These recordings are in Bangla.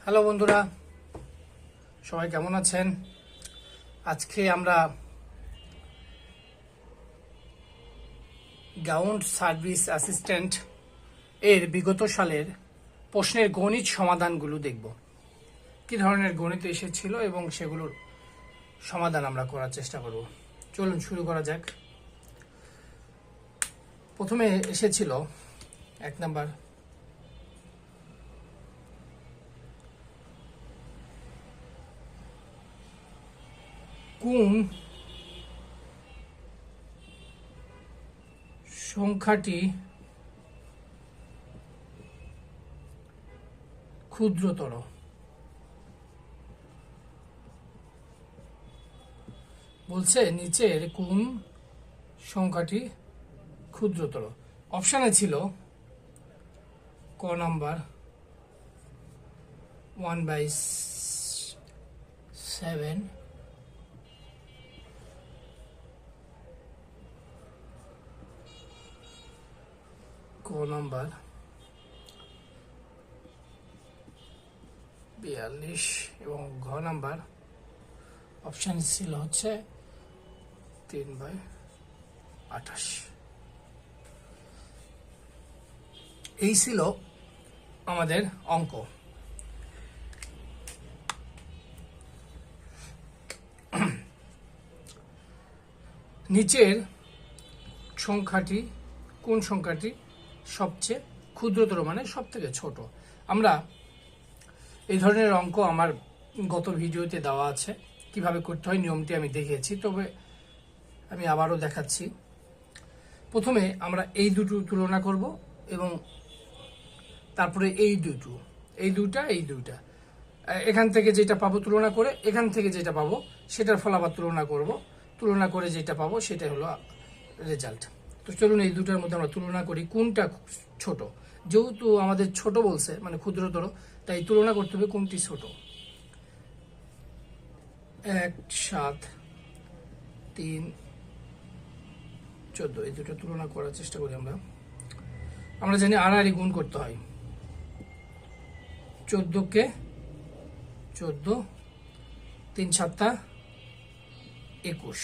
হ্যালো বন্ধুরা, সবাই কেমন আছেন? আজকে আমরা গ্রাউন্ড সার্ভিস অ্যাসিস্ট্যান্ট এর বিগত সালের প্রশ্নের গণিত সমাধানগুলো দেখব। কি ধরনের গণিত এসেছিল এবং সেগুলোর সমাধান আমরা করার চেষ্টা করব। চলুন শুরু করা যাক। প্রথমে এসেছিল 1 নাম্বার, কোন সংখ্যাটি ক্ষুদ্রতর? বলছে নিচের কোন সংখ্যাটি ক্ষুদ্রতর। অপশানে ছিল ক নাম্বার 1/7, ক নাম্বার 42 এবং ঘ নাম্বার অপশান ছিল হচ্ছে 3/28। এই ছিল আমাদের অঙ্ক। নিচের সংখ্যাটি কোন সংখ্যাটি সবচেয়ে ক্ষুদ্রতর, মানে সব থেকে ছোট? আমরা এই ধরনের অঙ্ক আমার গত ভিডিওতে দেওয়া আছে, কিভাবে করতে হয় নিয়মটি আমি দেখিয়েছি, তবে আমি আবারও দেখাচ্ছি। প্রথমে আমরা এই দুটো তুলনা করব এবং তারপরে এই দুইটা এখান থেকে যেটা পাবো তুলনা করে, এখান থেকে যেটা পাবো সেটার ফল আবার তুলনা করে যেটা পাবো সেটা হলো রেজাল্ট। তো চলুন এই দুটার মধ্যে আমরা তুলনা করি কোনটা ছোট। যেহেতু আমাদের ছোট বলছে, মানে ক্ষুদ্রতর, তাই তুলনা করতে হবে কোনটি ছোট। 1, 7, 3, 14, এই দুটো তুলনা করার চেষ্টা করি। আমরা জানি আড়াআড়ি গুণ করতে হয়। 14 3 7 21,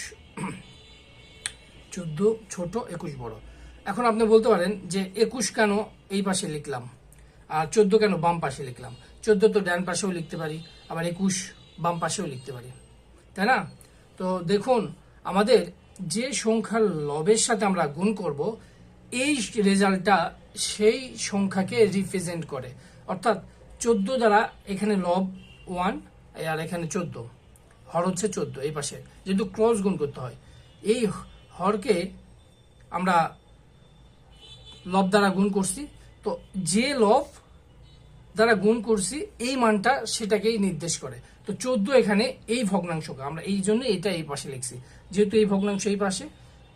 14 ছোট 21 বড়। এখন আপনি বলতে পারেন যে 21 কেন এই পাশে লিখলাম আর 14 কেন বাম পাশে লিখলাম? 14 তো ডান পাশেও লিখতে পারি, আবার 21 বাম পাশেও লিখতে পারি, তাই না? তো দেখুন, আমাদের যে সংখ্যার লবের সাথে আমরা গুণ করব, এই রেজাল্টটা সেই সংখ্যাকে রিপ্রেজেন্ট করে। অর্থাৎ 14 দ্বারা এখানে লব 1 আর এখানে 14, হর হচ্ছে 14 এই পাশে, যেহেতু ক্রস গুণ করতে হয়, এই হরকে আমরা লব দ্বারা গুণ করছি। তো যে লব দ্বারা গুণ করছি এই মানটা সেটাকেই নির্দেশ করে। তো 14 এখানে এই ভগ্নাংশকে আমরা এই জন্য এটা এই পাশে লিখছি, যেহেতু এই ভগ্নাংশ এই পাশে,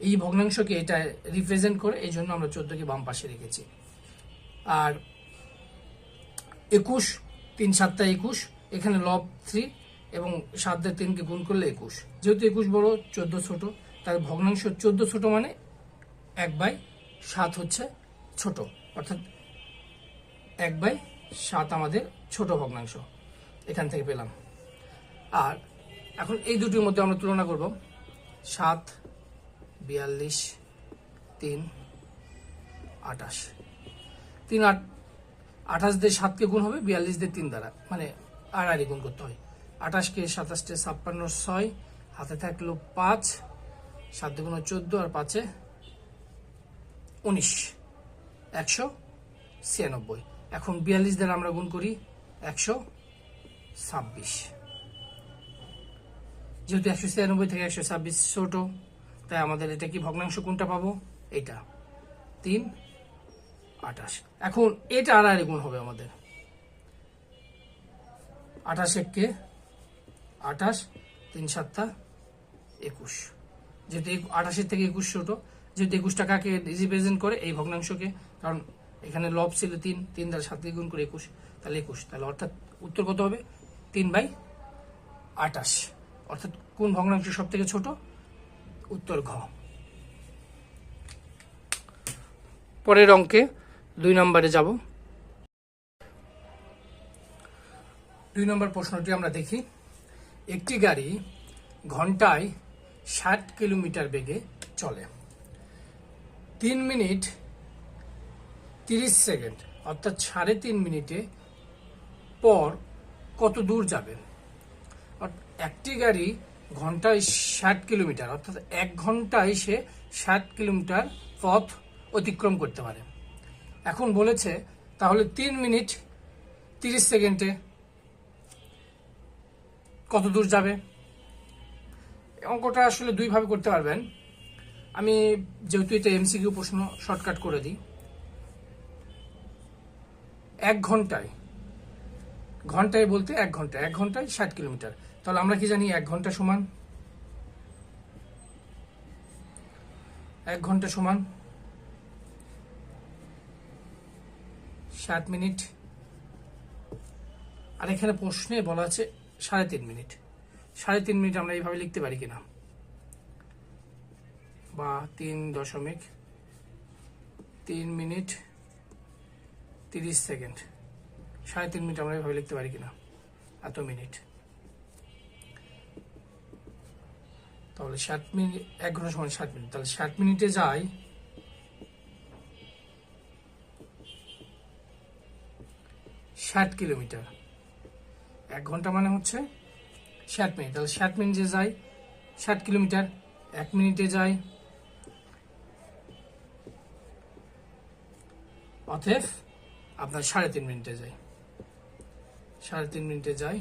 এই ভগ্নাংশকে এটা রিপ্রেজেন্ট করে, এই জন্য আমরা 14কে বাম পাশে রেখেছি। আর 21 3 7 21, এখানে লব 3 এবং 7 দিয়ে 3কে গুণ করলে 21, যেহেতু 21 বড় 14 ছোট, তার ভগ্নাংশ 14 ছোট মানে 1/7 হচ্ছে ছোট, অর্থাৎ 1/7 আমাদের ছোট ভগ্নাংশ এখান থেকে পেলাম। আর এখন এই দুটির মধ্যে আমরা তুলনা করব। 7 42 3 28, 3 8 28 দিয়ে 7কে গুণ হবে, 42 দিয়ে 3 দ্বারা, মানে আড়াআড়ি গুণ করতে হয়। 28কে 27 56 6, হাতে থাকলো 5, 7 দুগুণ 14 আর 5 19, 196। এখন 42 দ্বারা আমরা গুণ করি 126, যেহেতু 196 থেকে 126 ছোট, তাই আমাদের এটা কি ভগ্নাংশ কোনটা পাবো? এটা 3 28। এখন এটা আড়াআড়ি গুণ হবে আমাদের। 28 1 28, 3 7 21, যেহেতু 28 থেকে 21 ছোট, যেহেতু 21টা কাকে রিপ্রেজেন্ট করে? এই ভগ্নাংশকে, কারণ এখানে লব ছিল 3 দ্বারা 7 গুণ করে 21, তাহলে 21, তাহলে অর্থাৎ উত্তর কত হবে? 3/28। অর্থাৎ কোন ভগ্নাংশ সব থেকে ছোট? উত্তর ঘ। পরের অঙ্কে 2 নম্বরে যাব। 2 নম্বর প্রশ্নটি আমরা দেখি। একটি গাড়ি ঘন্টায় 60 কিলোমিটার বেগে চলে, 3 মিনিট 30 সেকেন্ড অর্থাৎ 3.5 মিনিটে পর কত দূর যাবে? একটি গাড়ি ঘন্টায় 60 কিলোমিটার অর্থাৎ 1 ঘন্টায় সে 60 কিলোমিটার পথ অতিক্রম করতে পারে। এখন বলেছে তাহলে 3 মিনিট 30 সেকেন্ডে কত দূর যাবে? অঙ্কটা আসলে দুইভাবে করতে পারবেন। আমি যেহেতু এটা এমসিকিউ প্রশ্ন, শর্টকাট করে দিই। 1 ঘন্টায়, ঘন্টায় বলতে 1 ঘন্টা, 1 ঘন্টায় 60 কিলোমিটার। তাহলে আমরা কি জানি 1 ঘন্টা সমান 60 মিনিট। আর এখানে প্রশ্নে বলা আছে 3.5 মিনিট। 3.5 মিনিট আমরা এইভাবে লিখতে পারি কিনা, বা 3.3 মিনিট 30 সেকেন্ড, 3.5 মিনিট আমরা এইভাবে লিখতে পারি কিনা, এত মিনিট। তাহলে 60 মিনিট, 1 ঘন্টা সমান 60 মিনিট। তাহলে 60 মিনিটে যায় 60 কিলোমিটার। 1 ঘন্টা মানে হচ্ছে 60 মিনিট। তাহলে 60 মিনিটে যায় 60 কিলোমিটার, 1 মিনিটে যায়, অতএব আপনার 3.5 মিনিটে যায়। 3.5 মিনিটে যায়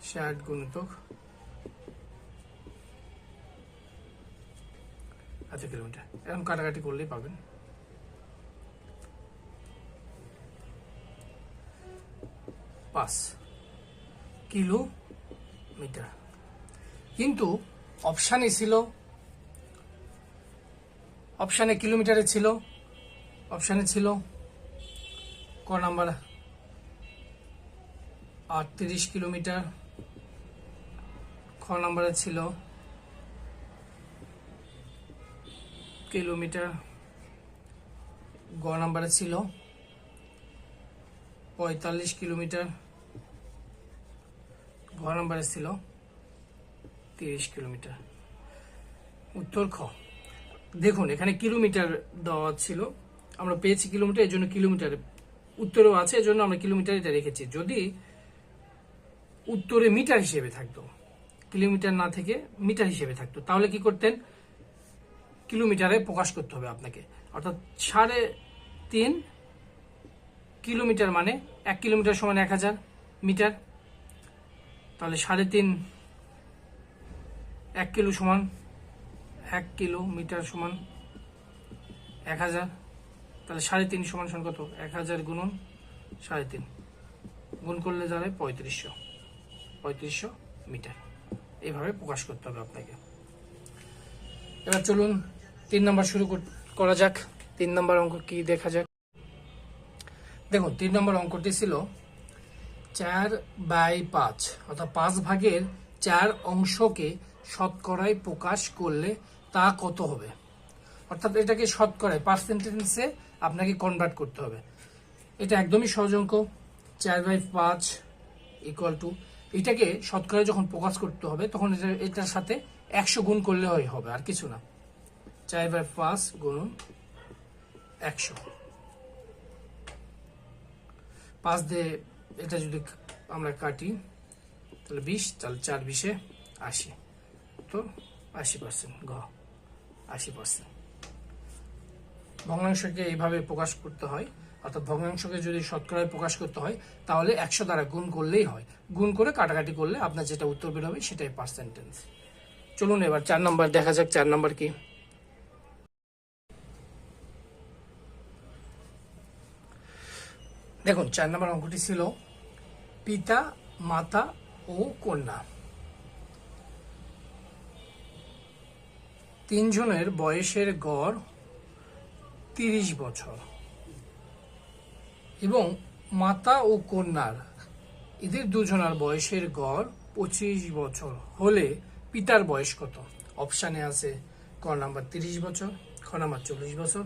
60 গুণিতক এত কিলোমিটার। এরকম কাটাকাটি করলেই পাবেন। কিলোমিটার। কিন্তু অপশানে ছিল, অপশানে কিলোমিটারে ছিল, অপশানে ছিল ক নাম্বার 38 কিলোমিটার, খ নাম্বারে ছিল কিলোমিটার, গ নাম্বারে ছিল 45 কিলোমিটার, ঘ নাম্বারে ছিল 30 কিলোমিটার। উত্তর খ। দেখুন এখানে কিলোমিটার দেওয়া ছিল, আমরা পেয়েছি কিলোমিটার, এর জন্য কিলোমিটার উত্তরেও আছে, এর জন্য আমরা কিলোমিটার এটা রেখেছি। যদি উত্তরে মিটার হিসেবে থাকতো, কিলোমিটার না থেকে মিটার হিসেবে থাকতো, তাহলে কি করতেন? কিলোমিটারে প্রকাশ করতে হবে আপনাকে। অর্থাৎ 3.5 কিলোমিটার মানে 1 কিলোমিটার সমান 1000 মিটার। তাহলে 3.5 1 কিলো সমান 1 কিলোমিটার সমান 1000। তাহলে 3.5 সমান কত? 1000 গুণন 3.5 গুণ করলে দাঁড়ায় 3500 মিটার। এইভাবে প্রকাশ করতে হবে আপনাকে। এবার চলুন 3 নম্বর শুরু করা যাক। 3 নম্বর অঙ্ক কি দেখা যাক। দেখুন 3 নম্বর অঙ্কটি ছিল 4/5 অর্থাৎ 5 ভাগের 4 অংশকে শতকরায় প্রকাশ করলে তা কত হবে? অর্থাৎ এটাকে শতকরায় পার্সেন্টেজে আপনাকে কনভার্ট করতে হবে। এটা একদমই সহজ অঙ্ক। 4/5 ইকুয়াল টু, এটাকে শতকরায় যখন প্রকাশ করতে হবে তখন এটার সাথে 100 গুণ করলে হবে, আর কিছু না। 4/5 গুণন 100, 5 দিয়ে এটা যদি আমরা কাটি তাহলে 20, তাহলে 4×20 80, তো 80%। ঘ 80%। ভগ্নাংশকে এইভাবে প্রকাশ করতে হয়, অর্থাৎ ভগ্নাংশকে যদি শতকরায় প্রকাশ করতে হয় তাহলে 100 দ্বারা গুণ করলেই হয়। গুণ করে কাটাকাটি করলে আপনার যেটা উত্তর বের হবে সেটাই পার্সেন্টেজ। চলুন এবার 4 নম্বর দেখা যাক। 4 নম্বর কি? দেখুন 4 নম্বর অঙ্কটি ছিল পিতা, মাতা ও কন্যা 3 জনের বয়সের গড় 30 বছর এবং মাতা ও কন্যার এদের দুজনের বয়সের গড় 25 বছর হলে পিতার বয়স কত? অপশানে আছে ক নাম্বার 30 বছর, খ নাম্বার 40 বছর,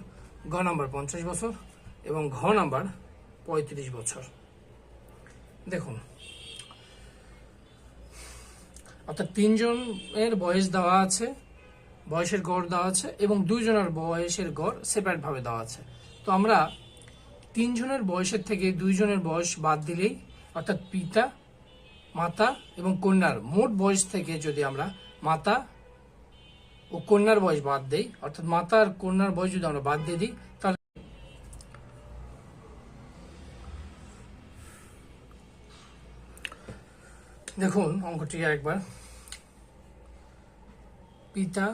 গ নাম্বার 50 বছর এবং ঘ নাম্বার 35 বছর। দেখুন অর্থাৎ 3 জনের বয়স দেওয়া আছে, বয়সের গড় দেওয়া আছে, এবং 2 জনের বয়সের গড় সেপারেট ভাবে দেওয়া আছে। তো আমরা 3 জনের বয়সের থেকে 2 জনের বয়স বাদ দিলেই, অর্থাৎ পিতা, মাতা এবং কন্যার মোট বয়স থেকে যদি আমরা মাতা ও কন্যার বয়স বাদ দেই, অর্থাৎ মাতা আর কন্যার বয়স যদি আমরা বাদ দিয়ে দিই, তাহলে দেখুন অঙ্কটি আরেকবার। পিতা,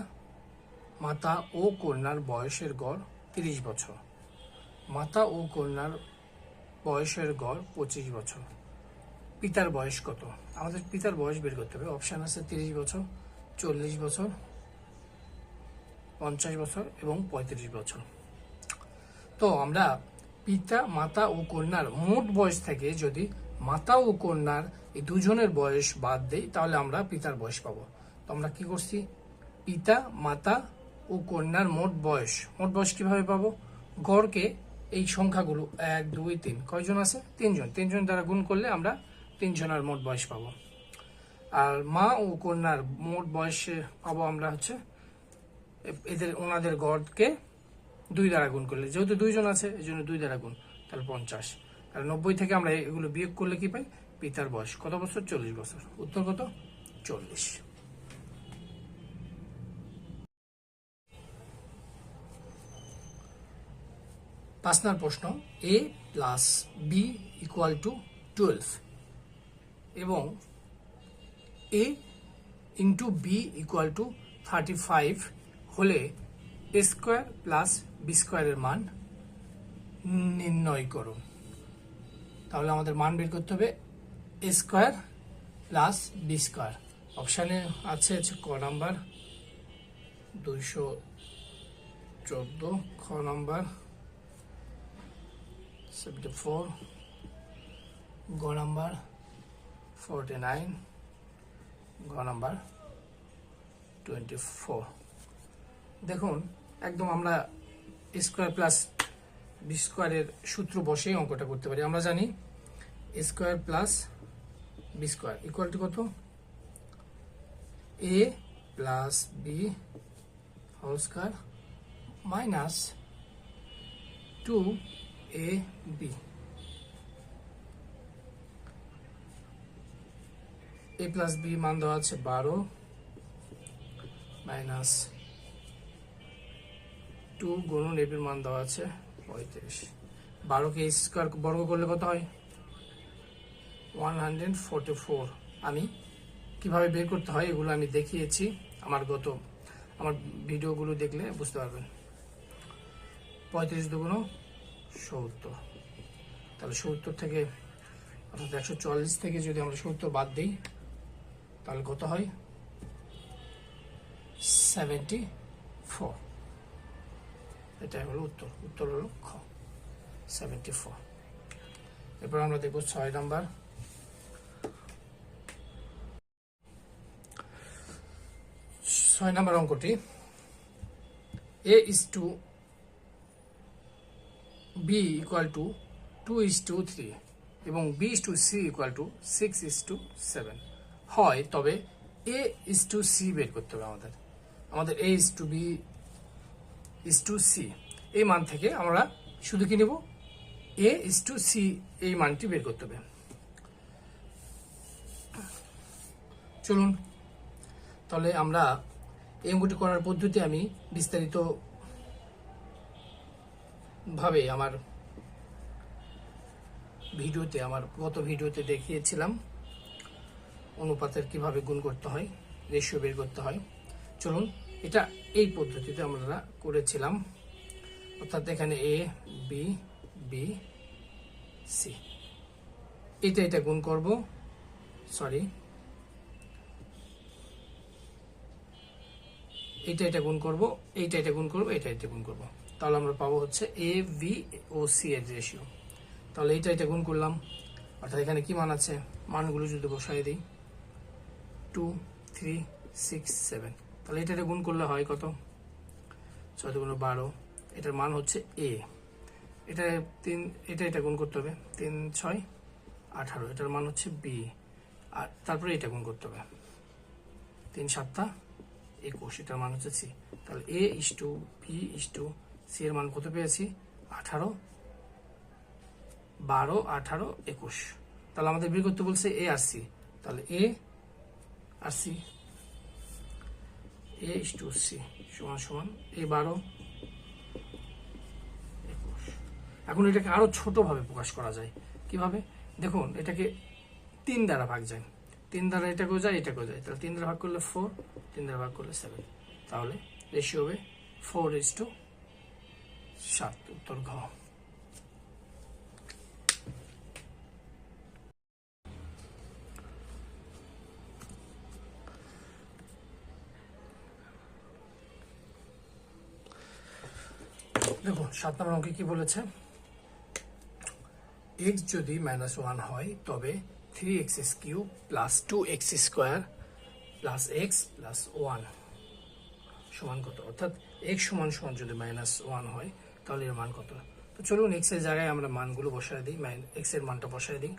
মাতা ও কন্যার বয়সের গড় 30 বছর, মাতা ও কন্যার বয়সের গড় 25 বছর। পিতার বয়স কত? আমাদের পিতার বয়স বের করতে হবে। অপশান আছে 30 বছর, 40 বছর, 50 বছর এবং 35 বছর। তো আমরা পিতা, মাতা ও কন্যার মোট বয়স থেকে যদি মাতা ও কন্যার এই দুজনের বয়স বাদ দেই, তাহলে আমরা পিতার বয়স পাবো। তো আমরা কি করছি? পিতা, মাতা ও কন্যার মোট বয়স কিভাবে পাবো? গড়কে এই সংখ্যাগুলো 1, 2, 3 কয়জন আছে? 3 জন। 3 জন দ্বারা গুণ করলে আমরা 3 জনের মোট বয়স পাবো। আর মা ও কন্যার মোট বয়সে পাবো আমরা হচ্ছে ওনাদের গড়কে 2 দ্বারা গুণ করলে, যেহেতু 2 জন আছে এই জন্য 2 দ্বারা গুণ, তাহলে 50। আর 90 থেকে আমরা এগুলো বিয়োগ করলে কি পাই? পিতার বয়স কত বছর? 40 বছর। উত্তর কত? 40। 5 নম্বর প্রশ্ন, a plus B equal to 12 এবং a into B equal to 35 হলে a স্কোয়ার প্লাস বি স্কোয়ারের মান নির্ণয় করুন। তাহলে আমাদের মান বের করতে হবে a square plus B square. অপশানে আছে ক নাম্বার 214, খ নাম্বার 74, গ নাম্বার 49, গ নাম্বার 24। দেখুন একদম আমরা স্কোয়ার প্লাস বি স্কোয়ারের সূত্র বসেই অঙ্কটা করতে পারি। আমরা জানি square plus B square equal to কত? A plus B whole square minus 2ab। A plus B মান দেওয়া আছে 12 মাইনাস 2 গুণন এ বির মান দেওয়া আছে 35। 12কে স্কোয়ার বর্গ করলে কত হয়? 144। আমি কিভাবে বের করতে হয় এগুলো আমি দেখিয়েছি আমার ভিডিওগুলো দেখলে বুঝতে পারবেন। 35 দুগুণ 70, তাহলে 70 থেকে অর্থাৎ 144 থেকে যদি আমরা 70 বাদ দিই তাহলে কত হয়? 74। এটাই হলো উত্তর। উত্তর হলো খ, 74। এরপর আমরা দেখব 6 নাম্বার। 6 নাম্বার অঙ্কটি, a is to b equal to 2:3 এবং b is to c equal to 6:7 হয়, তবে a is to c বের করতে হবে আমাদের a is to b is to c এই মান থেকে আমরা শুধু কি নেব? a is to c এই মানটি বের করতে হবে। চলুন তাহলে আমরা এই অঙ্কটি করার পদ্ধতি আমি বিস্তারিত ভাবে আমার গত ভিডিওতে দেখিয়েছিলাম অনুপাতের কিভাবে গুণ করতে হয়, রেশিও বের করতে হয়। চলুন এটা এই পদ্ধতিতে আমরা করেছিলাম, অর্থাৎ এখানে এ বি বি সি, এটা গুণ করব, এটা গুণ করব, এটা গুণ করব, এটা গুণ করব, তাহলে আমরা পাবো হচ্ছে এ বি ও সি এর রেশিও। তাহলে এটা গুণ করলাম, অর্থাৎ এখানে কি মান আছে? মানগুলো যদি বসাই দিই 2, 3, 6, 7, তাহলে এটা গুণ করলে হয় কত? 6 × 12, এটার মান হচ্ছে এ। এটা গুণ করতে হবে 3, 6, 18, এটার মান হচ্ছে বি। আর তারপরে এটা গুণ করতে হবে 3 7 21, এটার মান হচ্ছে সি। তাহলে A is to B is to C এর মান কত পেয়েছি? 18, 12, 18, 21। তাহলে আমাদের বের করতে বলছে এ আর সি। তাহলে এ আর C, A is to C সমান সমান এ 12, 21। এখন এটাকে আরো ছোটভাবে প্রকাশ করা যায় কিভাবে? দেখুন, এটাকে 3 দ্বারা ভাগ যায়, 3 দ্বারা এটাকেও যায় এটাকেও যায়। তাহলে 3 দ্বারা ভাগ করলে 4, 3 দ্বারা ভাগ করলে 7। তাহলে রেশিও হবে 4:7। উত্তর ঘ। দেখুন 7 নম্বর অঙ্কে কি বলেছে? x যদি -1 হয় তবে 3x³ plus 2x² plus x plus 1 সমান কত? অর্থাৎ x সমান সমান যদি -1 হয় তাহলে এর মান কত? তো চলুন x এর জায়গায় আমরা মানগুলো বসায় দিই, x এর মানটা বসায় দিই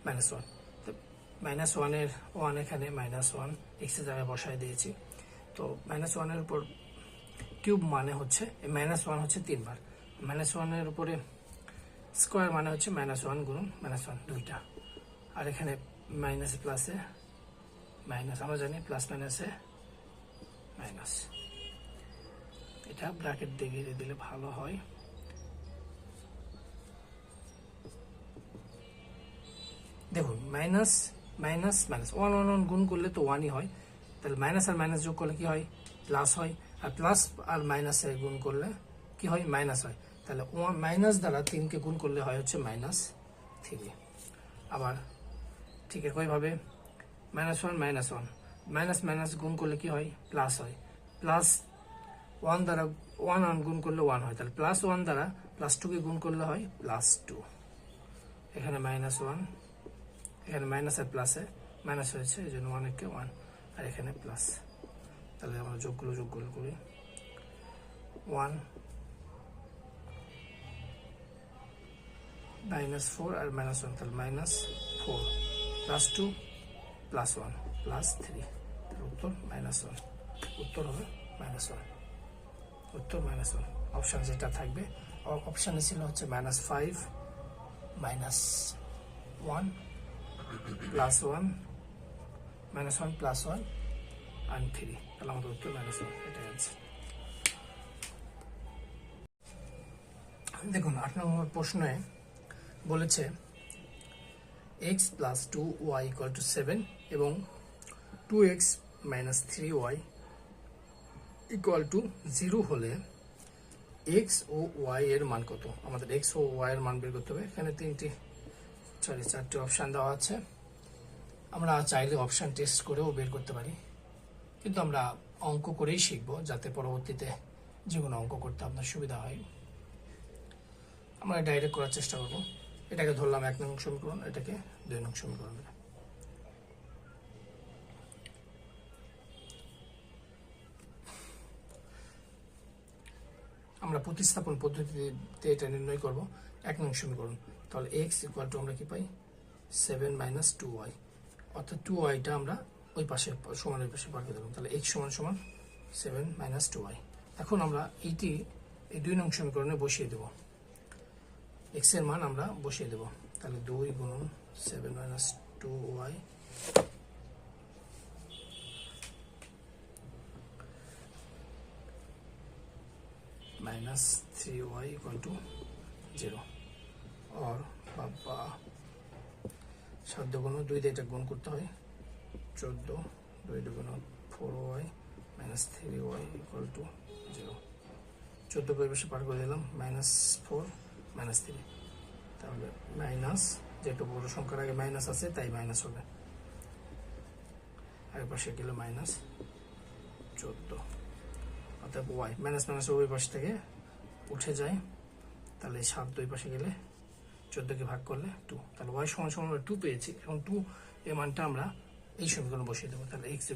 -1। তো -1 এর 1 এখানে -1 x এর জায়গায় বসায় দিয়েছি। তো -1 এর উপর কিউব মানে হচ্ছে -1 হচ্ছে 3 বার, -1 এর উপরে স্কোয়ার মানে হচ্ছে -1 গুণন -1 দুইটা। আর এখানে মাইনাস প্লাসে মাইনাস, আমরা জানি প্লাস মাইনাসে মাইনাস। এটা ব্র্যাকেট দিয়ে দিলে ভালো হয়। দেখুন মাইনাস মাইনাস মাইনাস 1 1 1 গুণ করলে তো 1ই হয়, তাহলে মাইনাস আর মাইনাস যোগ করলে কি হয়? প্লাস হয়। আর প্লাস আর মাইনাসে গুণ করলে কি হয়? মাইনাস হয়। তাহলে মাইনাস দ্বারা 3কে গুণ করলে হয় হচ্ছে -3। আবার ঠিক একইভাবে -1 -1 মাইনাস মাইনাস গুণ করলে কি হয়? প্লাস হয়। প্লাস 1 দ্বারা 1 1 গুণ করলে 1 হয়। তাহলে +1 দ্বারা +2কে গুণ করলে হয় +2। এখানে -1, এখানে মাইনাস আর প্লাসে মাইনাস হয়েছে, এই জন্য 1 কে 1, আর এখানে প্লাস। তাহলে আমরা যোগগুলো করি 1 -4 আর -1, তাহলে -4 +2 +1 +3। উত্তর -1। উত্তর হবে -1। উত্তর -1। অপশন যেটা থাকবে, অপশানে ছিল হচ্ছে -5 -1 +1 -1 +1 and 3। তাহলে আমাদের উত্তর -1, এটাই অ্যান্সার। দেখুন 8 নম্বর প্রশ্নে বলেছে x + 2y = 7 এবং 2x - 3y = 0 হলে x ও y এর মান কত? আমাদের x ও y এর মান বের করতে হবে। এখানে 4টি অপশান দেওয়া আছে। আমরা চাইলে অপশান টেস্ট করেও বের করতে পারি, কিন্তু আমরা অঙ্ক করেই শিখব, যাতে পরবর্তীতে যে কোনো অঙ্ক করতে আপনার সুবিধা হয়। আমরা ডাইরেক্ট করার চেষ্টা করব। এটাকে ধরলাম 1 নং সমীকরণ, এটাকে 2 নং সমীকরণ। আমরা প্রতিস্থাপন পদ্ধতিতে এটা নির্ণয় করব। 1 নং সমীকরণ, তাহলে x = আমরা কি পাই? 7 - 2y, অর্থাৎ 2yটা আমরা ওই পাশে সমানের পাশে পাঠিয়ে দেবো। তাহলে x সমান সমান 7 - 2y। এখন আমরা এই 2 নং সমীকরণে বসিয়ে দেব, x এর মান আমরা বসিয়ে দেব। তাহলে 2 × 7 - 2y -3y = 0। और বাবা 7 × 2 দিয়ে এটা গুণ করতে হয় 14, 2 × 4y - 3y = 0। 14 কে বেশি পার করে দিলাম, -4 -3। তাহলে মাইনাস, যেটা বড় সংখ্যার আগে মাইনাস আছে তাই মাইনাস হবে। আর পাশে গেলে -14, অর্থাৎ y মাইনাস ওই পাশ থেকে উঠে যায়। তাহলে 7 দুই পাশে গেলে 14কে ভাগ করলে 2, তাহলে y সমান সমান 2 পেয়েছি। এখন 2 এর মানটা আমরা এই সমীকরণে বসিয়ে দেবো। তাহলে x =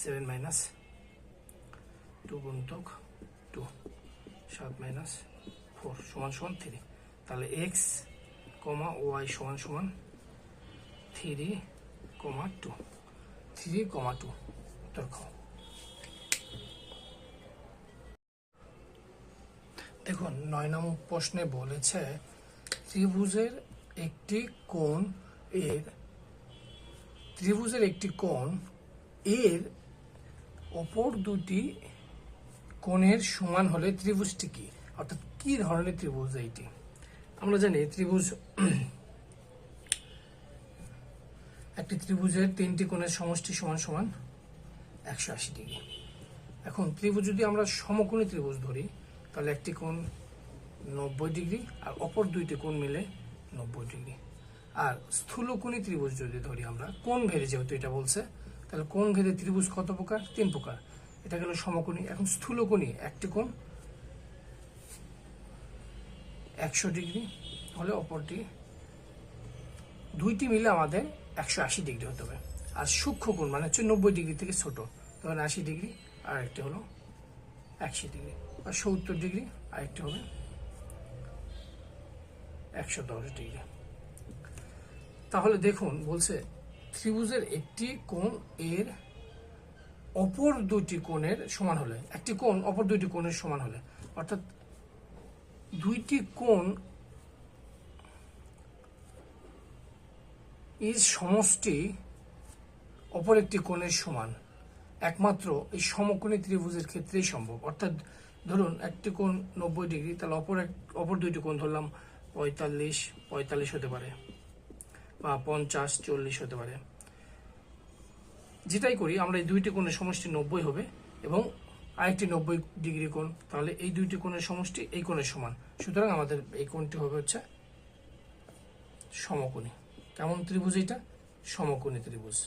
7 - 2 গুণিতক 2 7 - 4 সমান সমান 3। তাহলে x, y সমান সমান 3, 2 3, 2 উত্তর খ। দেখুন 9 নং প্রশ্নে বলেছে ত্রিভুজের একটি কোণ এর অপর দুটি কোণের সমান হলে ত্রিভুজটি কি, অর্থাৎ কি ধরনের ত্রিভুজ এইটি। আমরা জানি ত্রিভুজ একটি ত্রিভুজের 3টি কোণের সমষ্টি সমান সমান 180 ডিগ্রি। এখন ত্রিভুজ যদি আমরা সমকোণী ত্রিভুজ ধরি তাহলে একটি কোণ 90 ডিগ্রি আর অপর দুইটি কোণ মিলে 90 ডিগ্রি। আর স্থূলকোণী ত্রিভুজ যদি ধরি আমরা, কোণ ভেদে যেহেতু এটা বলছে, তাহলে কোণ ভেদে ত্রিভুজ কত প্রকার? 3 প্রকার। এটা গেল সমকোণী। এখন স্থূলকোণী একটি কোণ 100 ডিগ্রি হলে অপরটি দুইটি মিলে আমাদের 180 ডিগ্রি হতে হবে। আর সূক্ষ্ম কোণ মানে হচ্ছে 90 ডিগ্রি থেকে ছোট, তখন 80 ডিগ্রি, আর একটি হলো 80 ডিগ্রি, আর 70 ডিগ্রি, আর একটি হবে 110 ডিগ্রি। তাহলে দেখুন বলছে ত্রিভুজের একটি কোণ এর অপর দুটি কোণের সমান হলে, একটি কোণ অপর দুইটি কোণের সমান হলে, অর্থাৎ দুইটি কোণ এর সমষ্টি অপর একটি কোণের সমান একমাত্র এই সমকোণী ত্রিভুজের ক্ষেত্রেই সম্ভব। অর্থাৎ ধরুন একটি কোণ 90 ডিগ্রি, তাহলে অপর দুইটি কোণ ধরলাম 45 হতে পারে, বা 50-40 হতে পারে। যেটাই করি আমরা এই দুইটি কোণের সমষ্টি 90 হবে, এবং আরেকটি 90 ডিগ্রি কোণ, তাহলে এই দুইটি কোণের সমষ্টি এই কোণের সমান। সুতরাং আমাদের এই কোণটি হবে হচ্ছে সমকোণী। কেমন ত্রিভুজ এটা? সমকোণী ত্রিভুজ।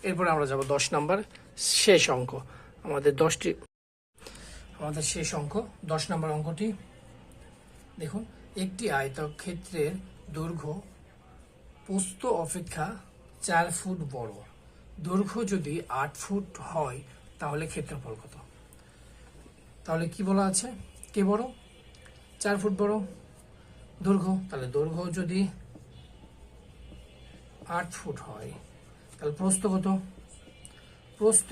এরপরে আমরা যাব 10 নাম্বার শেষ অঙ্ক। আমাদের শেষ অঙ্ক 10 নাম্বার অঙ্কটি দেখুন, একটি আয়তক্ষেত্রের দৈর্ঘ্য প্রস্থ অপেক্ষা 4 ফুট বড়, দৈর্ঘ্য যদি 8 ফুট হয় তাহলে ক্ষেত্রফল কত? তাহলে কি বলা আছে? কে বড়? 4 ফুট বড় দৈর্ঘ্য, তাহলে দৈর্ঘ্য যদি 8 ফুট হয় তাহলে প্রস্থ কত? প্রস্থ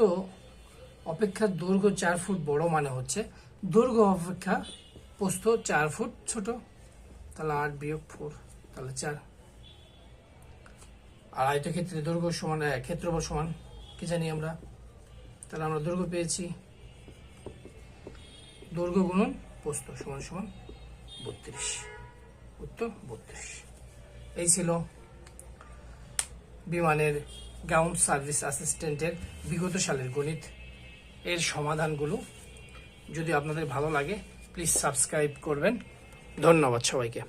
অপেক্ষা দৈর্ঘ্য 4 ফুট বড় মানে হচ্ছে দৈর্ঘ্য অপেক্ষা প্রস্থ 4 ফুট ছোট, তাহলে 8 বিয়োগ 4, তাহলে 4। আর আয়তক্ষেত্রের দৈর্ঘ্য সমান ক্ষেত্রফল সমান কি জানি আমরা? তাহলে আমরা দৈর্ঘ্য পেয়েছি, দৈর্ঘ্য গুণন প্রস্থ সমান সমান 32, উত্তর 32। এই ছিল বিমানের গ্রাউন্ড সার্ভিস অ্যাসিস্ট্যান্টের বিগত সালের গণিত এর সমাধানগুলো। যদি আপনাদের ভালো লাগে প্লিজ সাবস্ক্রাইব করবেন। ধন্যবাদ সবাইকে।